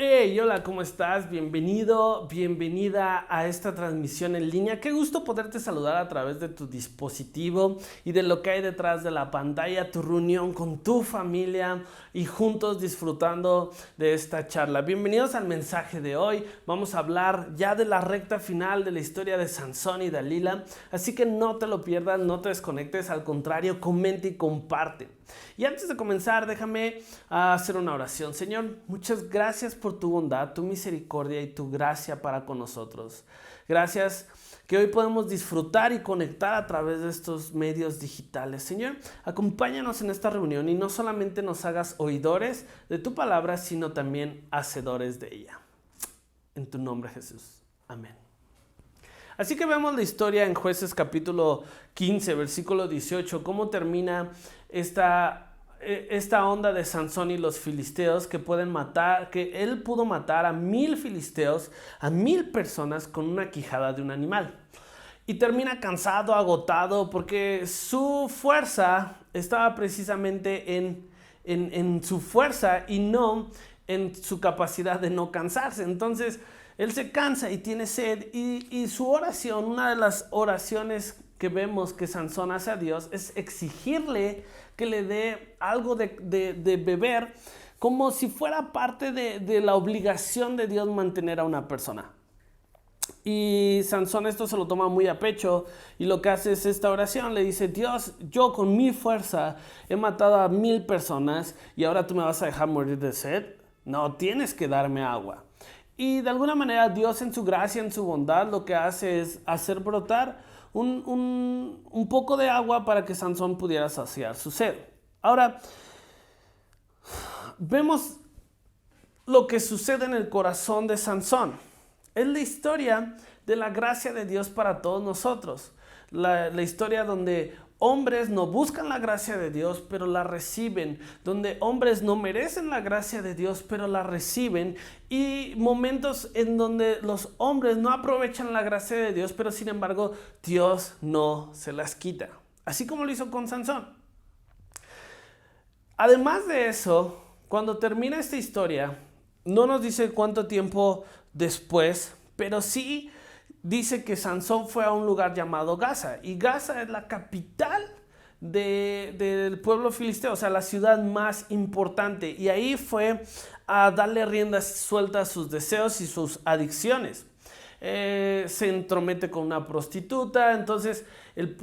Hey, hola, ¿cómo estás? Bienvenido, bienvenida a esta transmisión en línea. Qué gusto poderte saludar a través de tu dispositivo y de lo que hay detrás de la pantalla, tu reunión con tu familia y juntos disfrutando de esta charla. Bienvenidos al mensaje de hoy. Vamos a hablar ya de la recta final de la historia de Sansón y Dalila, así que no te lo pierdas, no te desconectes, al contrario, comenta y comparte. Y antes de comenzar, déjame hacer una oración. Señor, muchas gracias por tu bondad, tu misericordia y tu gracia para con nosotros. Gracias que hoy podemos disfrutar y conectar a través de estos medios digitales. Señor, acompáñanos en esta reunión y no solamente nos hagas oidores de tu palabra, sino también hacedores de ella. En tu nombre, Jesús. Amén. Así que vemos la historia en Jueces capítulo 15, versículo 18, cómo termina esta onda de Sansón y los filisteos que él pudo matar a 1000 filisteos, a 1000 personas con una quijada de un animal. Y termina cansado, agotado, porque su fuerza estaba precisamente en su fuerza y no en su capacidad de no cansarse. Entonces, él se cansa y tiene sed y su oración, una de las oraciones que vemos que Sansón hace a Dios es exigirle que le dé algo de beber, como si fuera parte de la obligación de Dios mantener a una persona. Y Sansón esto se lo toma muy a pecho y lo que hace es esta oración, le dice: Dios, yo con mi fuerza he matado a 1000 personas y ahora tú me vas a dejar morir de sed. No, tienes que darme agua. Y de alguna manera Dios en su gracia, en su bondad, lo que hace es hacer brotar un poco de agua para que Sansón pudiera saciar su sed. Ahora, vemos lo que sucede en el corazón de Sansón. Es la historia de la gracia de Dios para todos nosotros. La historia donde hombres no buscan la gracia de Dios, pero la reciben. Donde hombres no merecen la gracia de Dios, pero la reciben. Y momentos en donde los hombres no aprovechan la gracia de Dios, pero sin embargo Dios no se las quita. Así como lo hizo con Sansón. Además de eso, cuando termina esta historia, no nos dice cuánto tiempo después, pero sí dice que Sansón fue a un lugar llamado Gaza. Y Gaza es la capital del pueblo filisteo, o sea, la ciudad más importante. Y ahí fue a darle rienda suelta a sus deseos y sus adicciones. Se entromete con una prostituta, entonces el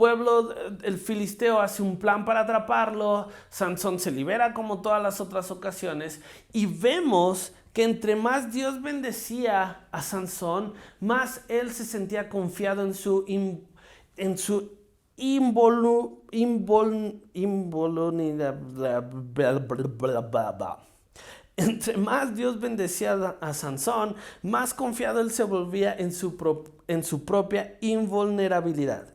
filisteo hace un plan para atraparlo. Sansón se libera como todas las otras ocasiones y vemos que entre más Dios bendecía a Sansón, más él se sentía confiado en su Entre más Dios bendecía a Sansón, más confiado él se volvía en su propia invulnerabilidad.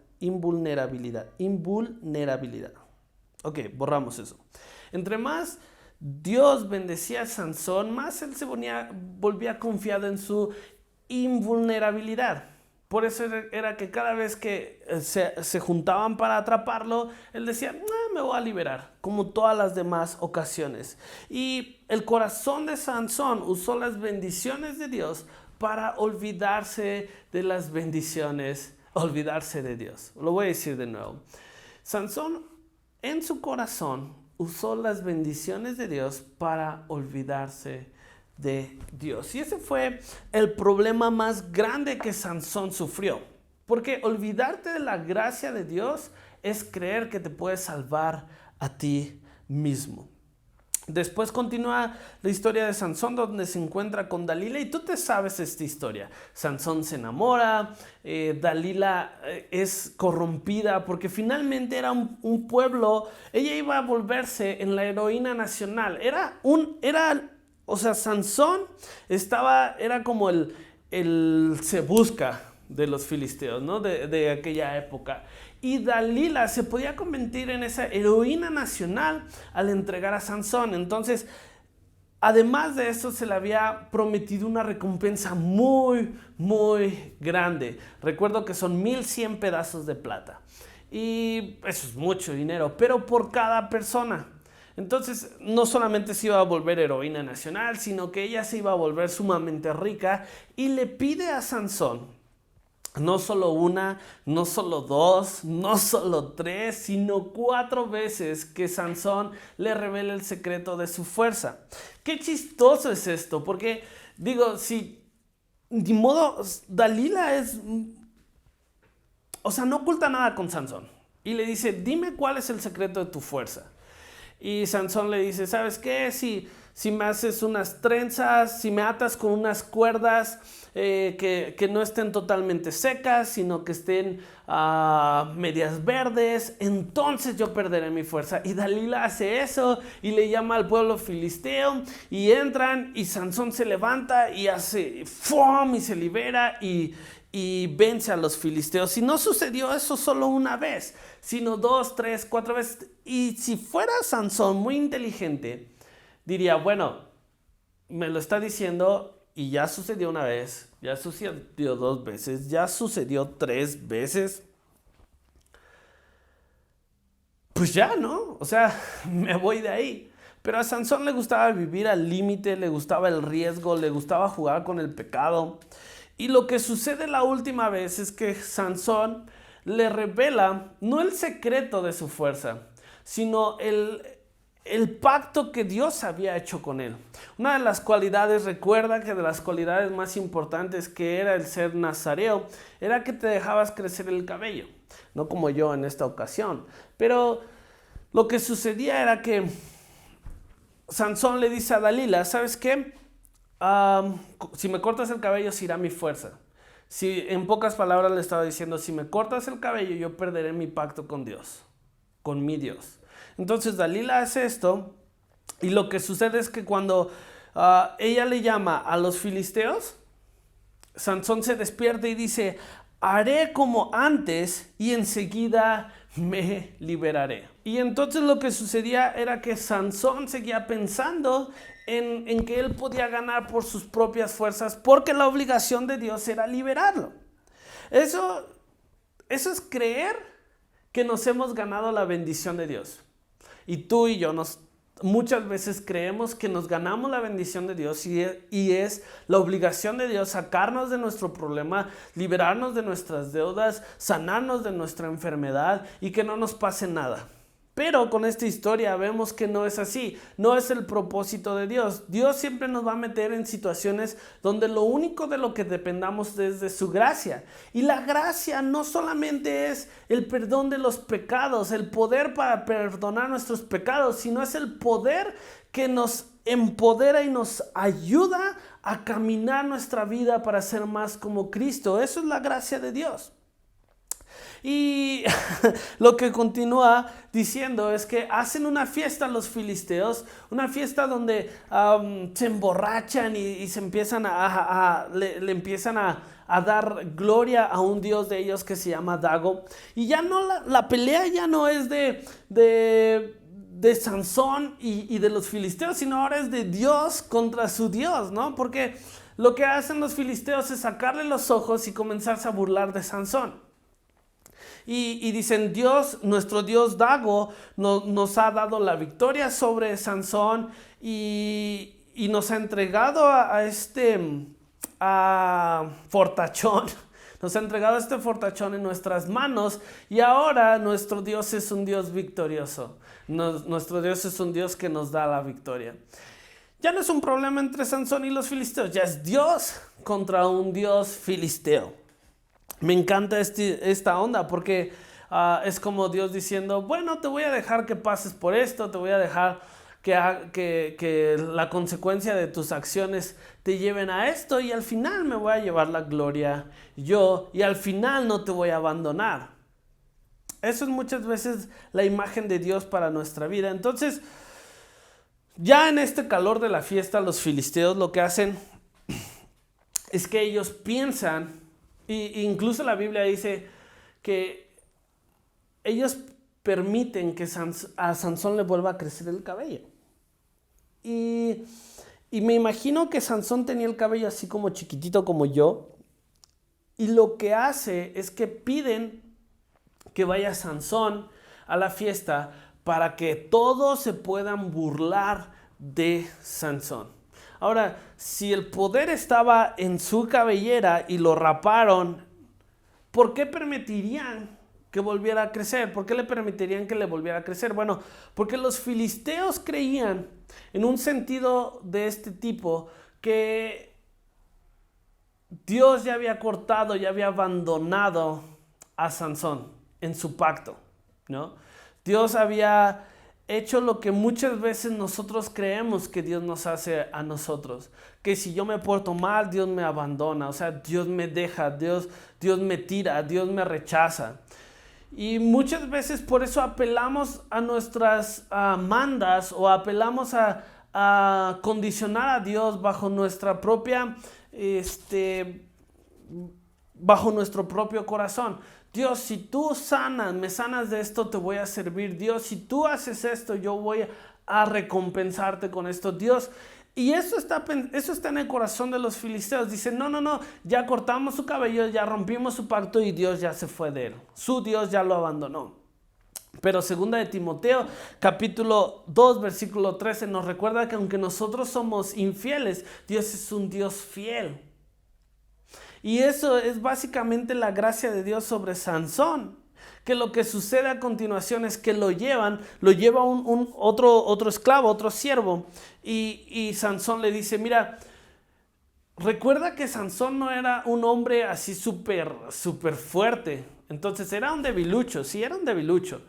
Ok, borramos eso. Entre más Dios bendecía a Sansón, más él se volvía confiado en su invulnerabilidad. Por eso era que cada vez que se juntaban para atraparlo, él decía: me voy a liberar, como todas las demás ocasiones. Y el corazón de Sansón usó las bendiciones de Dios para olvidarse de las bendiciones, olvidarse de Dios. Lo voy a decir de nuevo. Sansón en su corazón usó las bendiciones de Dios para olvidarse de Dios. Y ese fue el problema más grande que Sansón sufrió. Porque olvidarte de la gracia de Dios es creer que te puedes salvar a ti mismo. Después continúa la historia de Sansón, donde se encuentra con Dalila, y tú te sabes esta historia. Sansón se enamora, Dalila es corrompida porque finalmente era un pueblo. Ella iba a volverse en la heroína nacional. O sea, Sansón era como el se busca de los filisteos, ¿no? De aquella época. Y Dalila se podía convertir en esa heroína nacional al entregar a Sansón. Entonces, además de esto, se le había prometido una recompensa muy, muy grande. Recuerdo que son 1100 pedazos de plata. Y eso es mucho dinero, pero por cada persona. Entonces, no solamente se iba a volver heroína nacional, sino que ella se iba a volver sumamente rica y le pide a Sansón, no solo una, no solo dos, no solo tres, sino 4 veces que Sansón le revela el secreto de su fuerza. Qué chistoso es esto, porque digo, si de modo Dalila no oculta nada con Sansón y le dice, dime cuál es el secreto de tu fuerza. Y Sansón le dice, ¿sabes qué? Si me haces unas trenzas, si me atas con unas cuerdas que no estén totalmente secas, sino que estén medias verdes, entonces yo perderé mi fuerza. Y Dalila hace eso y le llama al pueblo filisteo y entran y Sansón se levanta y hace ¡fum! Y se libera y vence a los filisteos. Y no sucedió eso solo una vez, sino 2, 3, 4 veces. Y si fuera Sansón muy inteligente, diría, bueno, me lo está diciendo y ya sucedió una vez, ya sucedió 2 veces, ya sucedió 3 veces. Pues ya, ¿no? O sea, me voy de ahí. Pero a Sansón le gustaba vivir al límite, le gustaba el riesgo, le gustaba jugar con el pecado. Y lo que sucede la última vez es que Sansón le revela no el secreto de su fuerza, sino el pacto que Dios había hecho con él. Una de las cualidades, recuerda que de las cualidades más importantes que era el ser nazareo, era que te dejabas crecer el cabello. No como yo en esta ocasión. Pero lo que sucedía era que Sansón le dice a Dalila, ¿sabes qué? Si me cortas el cabello se irá mi fuerza. Si, en pocas palabras le estaba diciendo, si me cortas el cabello yo perderé mi pacto con Dios, con mi Dios. Entonces Dalila hace esto y lo que sucede es que cuando ella le llama a los filisteos, Sansón se despierta y dice, haré como antes y enseguida me liberaré. Y entonces lo que sucedía era que Sansón seguía pensando en que él podía ganar por sus propias fuerzas porque la obligación de Dios era liberarlo. Eso es creer que nos hemos ganado la bendición de Dios. Y tú y yo muchas veces creemos que nos ganamos la bendición de Dios y es la obligación de Dios sacarnos de nuestro problema, liberarnos de nuestras deudas, sanarnos de nuestra enfermedad y que no nos pase nada. Pero con esta historia vemos que no es así, no es el propósito de Dios. Dios siempre nos va a meter en situaciones donde lo único de lo que dependamos es de su gracia. Y la gracia no solamente es el perdón de los pecados, el poder para perdonar nuestros pecados, sino es el poder que nos empodera y nos ayuda a caminar nuestra vida para ser más como Cristo. Eso es la gracia de Dios. Y lo que continúa diciendo es que hacen una fiesta los filisteos, una fiesta donde se emborrachan y se empiezan le empiezan a dar gloria a un dios de ellos que se llama Dago. Y ya no, la pelea ya no es de Sansón y de los filisteos, sino ahora es de Dios contra su Dios, ¿no? Porque lo que hacen los filisteos es sacarle los ojos y comenzarse a burlar de Sansón. Y dicen, nuestro Dios Dago nos ha dado la victoria sobre Sansón y nos ha entregado a fortachón. Nos ha entregado este fortachón en nuestras manos y ahora nuestro Dios es un Dios victorioso. Nuestro Dios es un Dios que nos da la victoria. Ya no es un problema entre Sansón y los filisteos, ya es Dios contra un Dios filisteo. Me encanta esta onda porque es como Dios diciendo, bueno, te voy a dejar que pases por esto, te voy a dejar que la consecuencia de tus acciones te lleven a esto y al final me voy a llevar la gloria yo y al final no te voy a abandonar. Eso es muchas veces la imagen de Dios para nuestra vida. Entonces, ya en este calor de la fiesta, los filisteos lo que hacen es que ellos piensan, incluso la Biblia dice que ellos permiten que a Sansón le vuelva a crecer el cabello. Y me imagino que Sansón tenía el cabello así como chiquitito como yo. Y lo que hace es que piden que vaya Sansón a la fiesta para que todos se puedan burlar de Sansón. Ahora, si el poder estaba en su cabellera y lo raparon, ¿por qué permitirían que volviera a crecer? ¿Por qué le permitirían que le volviera a crecer? Bueno, porque los filisteos creían en un sentido de este tipo que Dios ya había cortado, ya había abandonado a Sansón en su pacto, ¿no? Dios había hecho lo que muchas veces nosotros creemos que Dios nos hace a nosotros, que si yo me porto mal, Dios me abandona, o sea, Dios me deja, Dios me tira, Dios me rechaza. Y muchas veces por eso apelamos a nuestras mandas o apelamos a condicionar a Dios bajo nuestra propia, bajo nuestro propio corazón. Dios, si tú me sanas de esto, te voy a servir. Dios, si tú haces esto, yo voy a recompensarte con esto. Dios, y eso está en el corazón de los filisteos. Dicen, no, ya cortamos su cabello, ya rompimos su pacto y Dios ya se fue de él. Su Dios ya lo abandonó. Pero 2 de Timoteo, capítulo 2, versículo 13, nos recuerda que aunque nosotros somos infieles, Dios es un Dios fiel. Y eso es básicamente la gracia de Dios sobre Sansón. Que lo que sucede a continuación es que lo lleva otro esclavo, otro siervo. Y Sansón le dice, mira, recuerda que Sansón no era un hombre así súper fuerte. Entonces era un debilucho, sí, era un debilucho.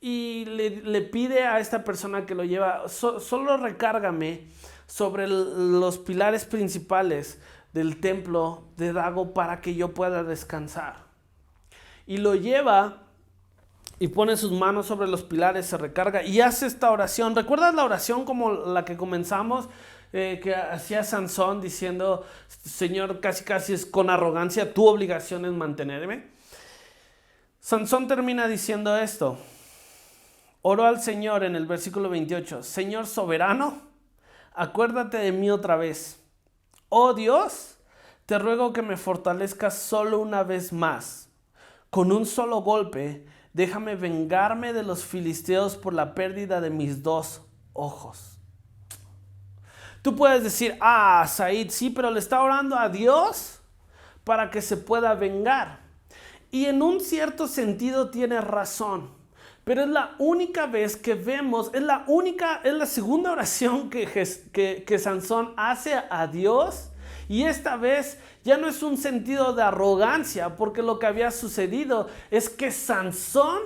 Y le pide a esta persona que lo lleva, solo recárgame sobre los pilares principales del templo de Dago para que yo pueda descansar. Y lo lleva y pone sus manos sobre los pilares, se recarga y hace esta oración. ¿Recuerdas la oración como la que comenzamos? Que hacía Sansón diciendo, Señor, casi es con arrogancia, tu obligación es mantenerme. Sansón termina diciendo esto. Oró al Señor en el versículo 28. Señor soberano, acuérdate de mí otra vez. Oh Dios, te ruego que me fortalezcas solo una vez más. Con un solo golpe, déjame vengarme de los filisteos por la pérdida de mis 2 ojos. Tú puedes decir, Said, sí, pero le está orando a Dios para que se pueda vengar. Y en un cierto sentido tiene razón. Pero es la única vez que vemos, es la segunda oración que Sansón hace a Dios. Y esta vez ya no es un sentido de arrogancia, porque lo que había sucedido es que Sansón,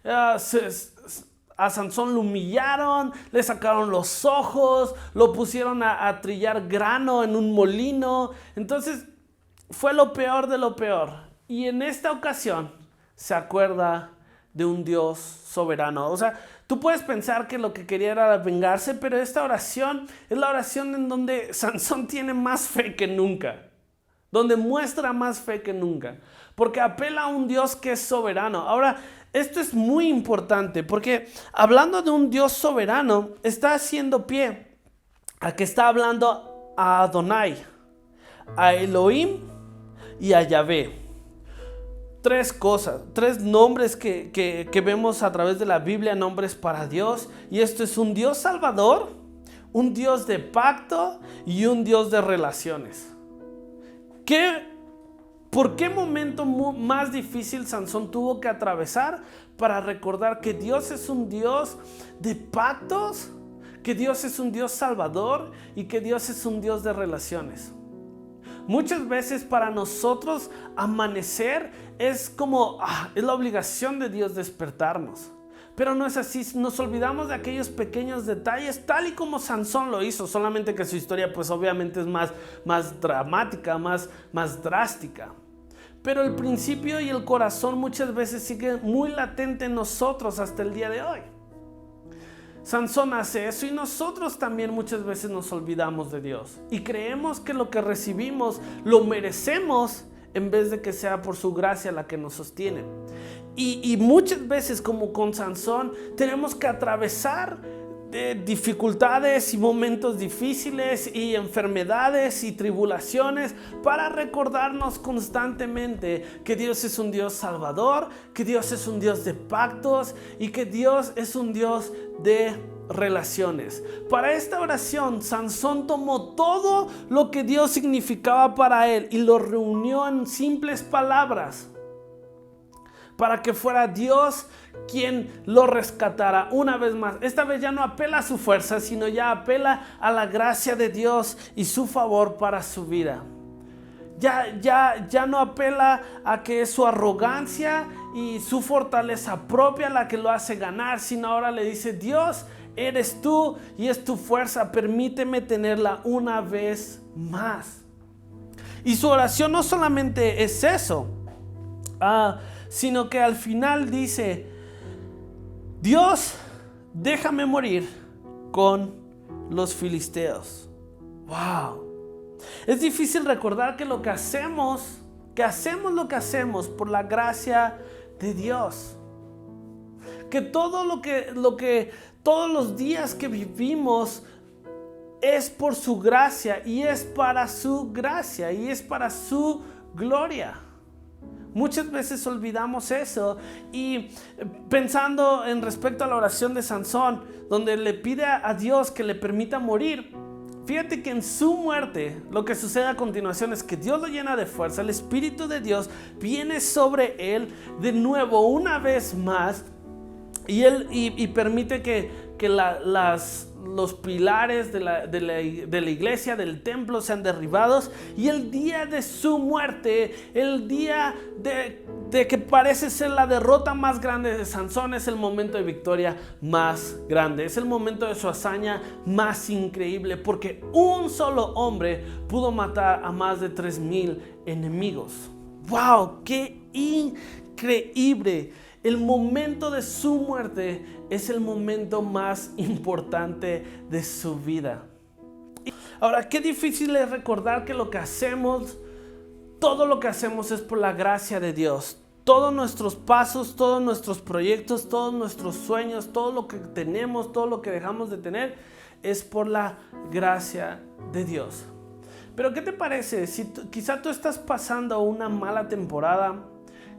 a Sansón lo humillaron, le sacaron los ojos, lo pusieron a trillar grano en un molino. Entonces fue lo peor de lo peor. Y en esta ocasión se acuerda de un Dios soberano. O sea, tú puedes pensar que lo que quería era vengarse, pero esta oración es la oración en donde Sansón tiene más fe que nunca, donde muestra más fe que nunca, porque apela a un Dios que es soberano. Ahora, esto es muy importante, porque hablando de un Dios soberano, está haciendo pie a que está hablando a Adonai, a Elohim y a Yahvé. 3 cosas, 3 nombres que vemos a través de la Biblia, nombres para Dios. Y esto es un Dios salvador, un Dios de pacto y un Dios de relaciones. ¿Por qué momento más difícil Sansón tuvo que atravesar para recordar que Dios es un Dios de pactos, que Dios es un Dios salvador y que Dios es un Dios de relaciones? Muchas veces para nosotros amanecer es como, es la obligación de Dios despertarnos. Pero no es así, nos olvidamos de aquellos pequeños detalles, tal y como Sansón lo hizo, solamente que su historia pues obviamente es más dramática, más drástica. Pero el principio y el corazón muchas veces sigue muy latente en nosotros hasta el día de hoy. Sansón hace eso y nosotros también muchas veces nos olvidamos de Dios y creemos que lo que recibimos lo merecemos en vez de que sea por su gracia la que nos sostiene. Y muchas veces, como con Sansón, tenemos que atravesar dificultades y momentos difíciles y enfermedades y tribulaciones para recordarnos constantemente que Dios es un Dios salvador, que Dios es un Dios de pactos y que Dios es un Dios de relaciones. Para esta oración, Sansón tomó todo lo que Dios significaba para él y lo reunió en simples palabras para que fuera Dios quien lo rescatara una vez más. Esta vez ya no apela a su fuerza, sino ya apela a la gracia de Dios y su favor para su vida. Ya no apela a que es su arrogancia y su fortaleza propia la que lo hace ganar, sino ahora le dice: Dios, eres tú y es tu fuerza, permíteme tenerla una vez más. Y su oración no solamente es eso, sino que al final dice: Dios, déjame morir con los filisteos. Wow. Es difícil recordar que lo que hacemos lo que hacemos por la gracia de Dios. Que todo lo que todos los días que vivimos es por su gracia y es para su gracia y es para su gloria. Muchas veces olvidamos eso y pensando en respecto a la oración de Sansón, donde le pide a Dios que le permita morir, fíjate que en su muerte lo que sucede a continuación es que Dios lo llena de fuerza, el Espíritu de Dios viene sobre él de nuevo una vez más y permite que los pilares de la iglesia, del templo sean derribados, y el día de su muerte, el día de que parece ser la derrota más grande de Sansón, es el momento de victoria más grande, es el momento de su hazaña más increíble, porque un solo hombre pudo matar a más de 3,000 enemigos. ¡Wow! ¡Qué increíble! El momento de su muerte es el momento más importante de su vida. Ahora, qué difícil es recordar que todo lo que hacemos es por la gracia de Dios. Todos nuestros pasos, todos nuestros proyectos, todos nuestros sueños, todo lo que tenemos, todo lo que dejamos de tener, es por la gracia de Dios. Pero ¿qué te parece si quizá tú estás pasando una mala temporada?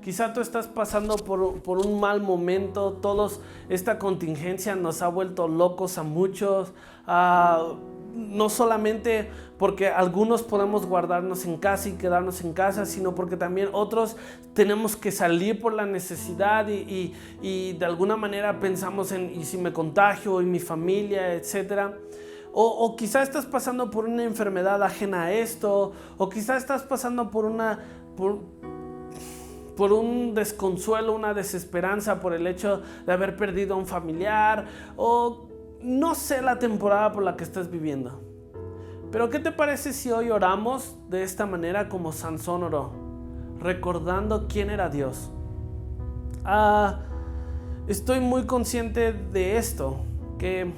Quizá tú estás pasando por un mal momento. Esta contingencia nos ha vuelto locos a muchos. No solamente porque algunos podemos guardarnos en casa y quedarnos en casa, sino porque también otros tenemos que salir por la necesidad y de alguna manera pensamos en: ¿y si me contagio? ¿Y mi familia? Etcétera. O quizá estás pasando por una enfermedad ajena a esto. O quizá estás pasando por un desconsuelo, una desesperanza por el hecho de haber perdido a un familiar, o no sé la temporada por la que estás viviendo. Pero ¿qué te parece si hoy oramos de esta manera como Sansón oró, recordando quién era Dios? Estoy muy consciente de esto, que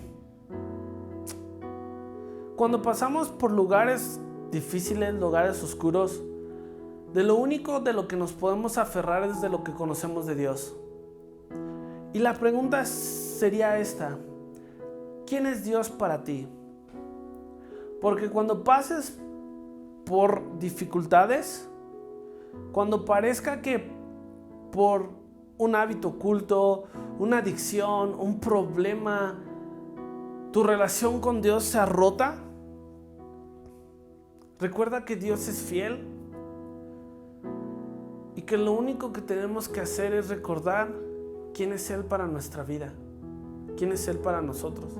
cuando pasamos por lugares difíciles, lugares oscuros, de lo único de lo que nos podemos aferrar es de lo que conocemos de Dios. Y la pregunta sería esta: ¿quién es Dios para ti? Porque cuando pases por dificultades, cuando parezca que por un hábito oculto, una adicción, un problema, tu relación con Dios se ha rota, recuerda que Dios es fiel. Y que lo único que tenemos que hacer es recordar quién es Él para nuestra vida, quién es Él para nosotros.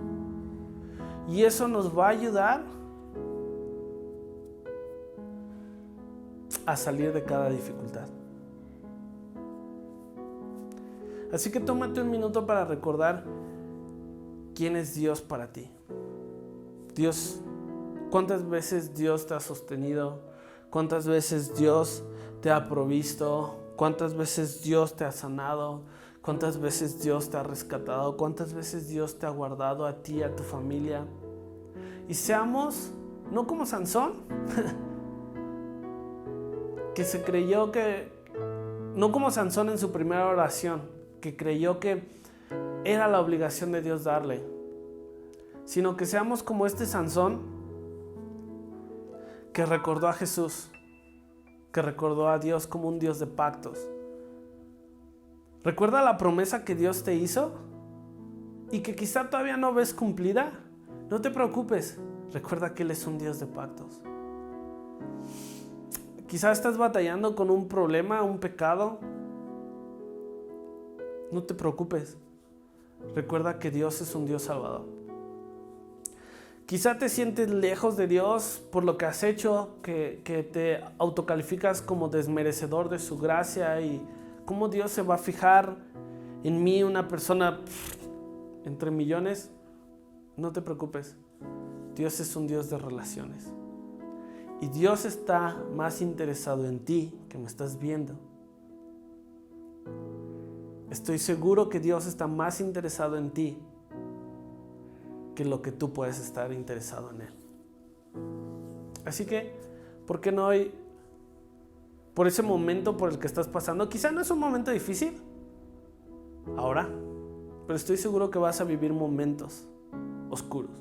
Y eso nos va a ayudar a salir de cada dificultad. Así que tómate un minuto para recordar quién es Dios para ti. Dios, ¿cuántas veces Dios te ha sostenido? ¿Cuántas veces Dios te ha provisto? ¿Cuántas veces Dios te ha sanado? ¿Cuántas veces Dios te ha rescatado? ¿Cuántas veces Dios te ha guardado a ti, a tu familia? Y seamos, no como Sansón, que se creyó que, no como Sansón en su primera oración, que creyó que era la obligación de Dios darle, sino que seamos como este Sansón que recordó a Jesús, que recordó a Dios como un Dios de pactos. ¿Recuerda la promesa que Dios te hizo y que quizá todavía no ves cumplida? No te preocupes, recuerda que Él es un Dios de pactos. Quizá estás batallando con un problema, un pecado. No te preocupes, recuerda que Dios es un Dios salvador. Quizá te sientes lejos de Dios por lo que has hecho, que te autocalificas como desmerecedor de su gracia y cómo Dios se va a fijar en mí, una persona entre millones. No te preocupes, Dios es un Dios de relaciones y Dios está más interesado en ti que me estás viendo. Estoy seguro que Dios está más interesado en ti que lo que tú puedes estar interesado en Él. Así que, ¿por qué no hoy, por ese momento por el que estás pasando? Quizá no es un momento difícil ahora, pero estoy seguro que vas a vivir momentos oscuros.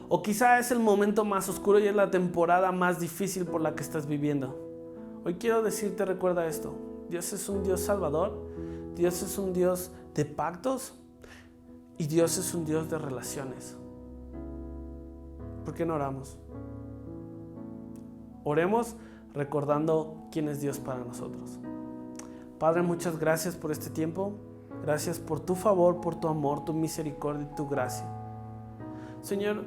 O quizá es el momento más oscuro y es la temporada más difícil por la que estás viviendo. Hoy quiero decirte, recuerda esto: Dios es un Dios salvador, Dios es un Dios de pactos y Dios es un Dios de relaciones. ¿Por qué no oramos? Oremos recordando quién es Dios para nosotros. Padre, muchas gracias por este tiempo. Gracias por tu favor, por tu amor, tu misericordia y tu gracia. Señor,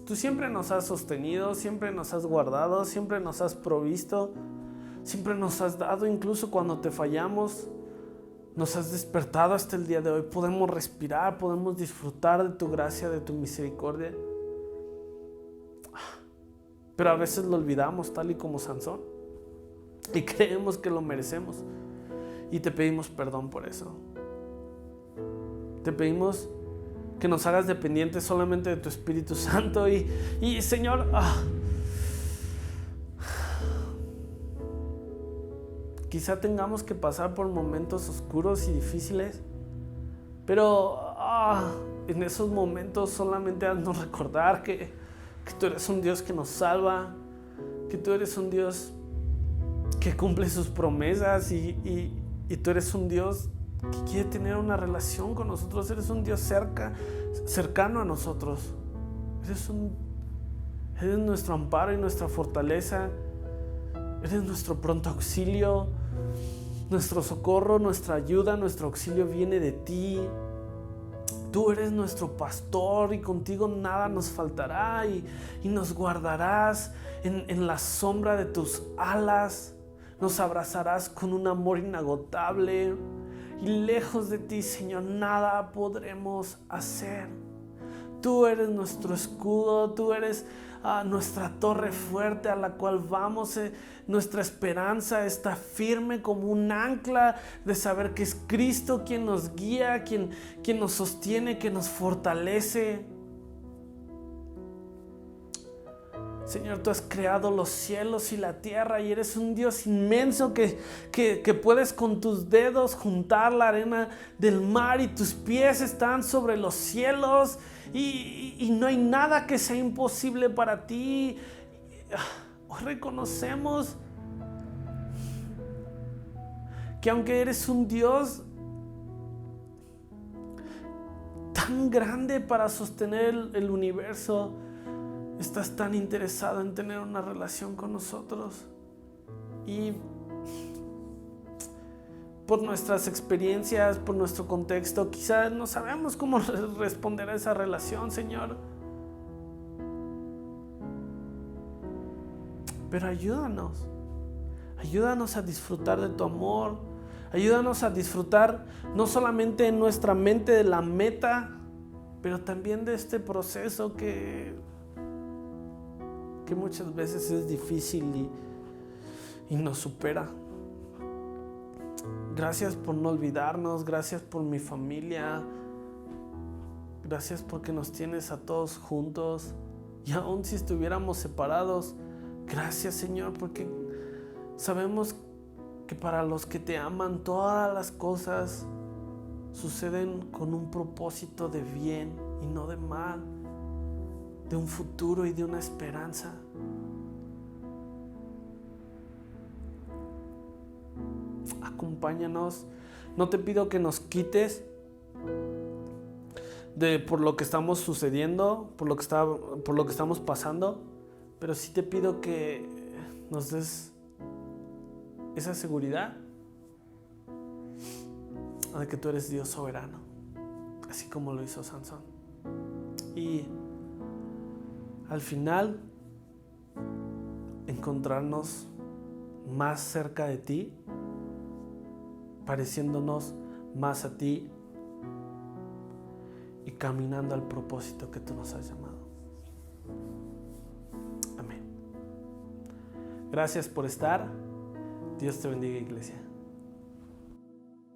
tú siempre nos has sostenido, siempre nos has guardado, siempre nos has provisto, siempre nos has dado, incluso cuando te fallamos. Nos has despertado hasta el día de hoy. Podemos respirar, podemos disfrutar de tu gracia, de tu misericordia. Pero a veces lo olvidamos, tal y como Sansón, y creemos que lo merecemos. Y te pedimos perdón por eso. Te pedimos que nos hagas dependientes solamente de tu Espíritu Santo. Y Señor, quizá tengamos que pasar por momentos oscuros y difíciles, pero en esos momentos solamente haznos recordar que tú eres un Dios que nos salva, que tú eres un Dios que cumple sus promesas y tú eres un Dios que quiere tener una relación con nosotros. Eres un Dios cercano a nosotros. Eres nuestro amparo y nuestra fortaleza. Eres nuestro pronto auxilio, nuestro socorro, nuestra ayuda, nuestro auxilio viene de ti. Tú eres nuestro pastor y contigo nada nos faltará y nos guardarás en la sombra de tus alas. Nos abrazarás con un amor inagotable y lejos de ti, Señor, nada podremos hacer. Tú eres nuestro escudo, tú eres nuestra torre fuerte a la cual vamos. Nuestra esperanza está firme como un ancla de saber que es Cristo quien nos guía, quien nos sostiene, que nos fortalece. Señor, tú has creado los cielos y la tierra y eres un Dios inmenso que puedes con tus dedos juntar la arena del mar y tus pies están sobre los cielos y no hay nada que sea imposible para ti. Hoy reconocemos que aunque eres un Dios tan grande para sostener el universo, estás tan interesado en tener una relación con nosotros. Y por nuestras experiencias, por nuestro contexto, quizás no sabemos cómo responder a esa relación, Señor. Pero ayúdanos a disfrutar de tu amor. Ayúdanos a disfrutar no solamente en nuestra mente de la meta, pero también de este proceso que muchas veces es difícil y nos supera. Gracias por no olvidarnos, gracias por mi familia, gracias porque nos tienes a todos juntos y aun si estuviéramos separados, gracias, Señor, porque sabemos que para los que te aman todas las cosas suceden con un propósito de bien y no de mal, de un futuro y de una esperanza. Acompáñanos. No te pido que nos quites por lo que estamos sucediendo, por lo que estamos pasando, pero sí te pido que nos des esa seguridad de que tú eres Dios soberano, así como lo hizo Sansón. Y al final encontrarnos más cerca de ti, pareciéndonos más a ti y caminando al propósito que tú nos has llamado. Amén. Gracias por estar. Dios te bendiga, iglesia.